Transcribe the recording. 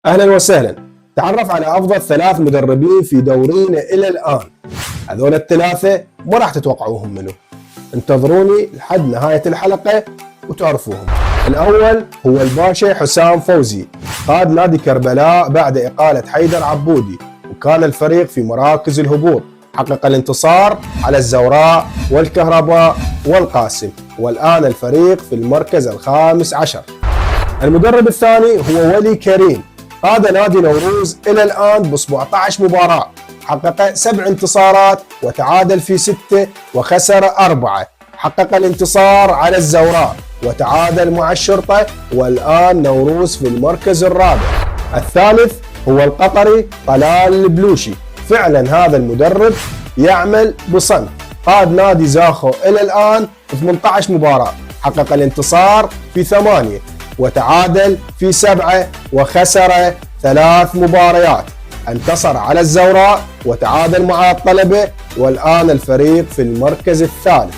أهلا وسهلا. تعرف على أفضل 3 مدربين في دورينا إلى الآن. هذول الثلاثة ما راح تتوقعوهم منه. انتظروني لحد نهاية الحلقة وتعرفوهم. الأول هو الباشا حسام فوزي، قاد نادي كربلاء بعد إقالة حيدر عبودي، وكان الفريق في مراكز الهبوط. حقق الانتصار على الزوراء والكهرباء والقاسم، والآن الفريق في المركز ال15. المدرب الثاني هو ولي كريم، قاد نادي نوروز إلى الآن ب 17 مباراة، حقق 7 انتصارات وتعادل في 6 وخسر 4. حقق الانتصار على الزوراء وتعادل مع الشرطة، والآن نوروز في المركز الرابع. الثالث هو القطري طلال البلوشي. فعلا هذا المدرب يعمل بصمت، قاد نادي زاخو إلى الآن 18 مباراة، حقق الانتصار في 8 وتعادل في 7 وخسر 3 مباريات. انتصر على الزوراء وتعادل مع الطلبة، والآن الفريق في المركز الثالث.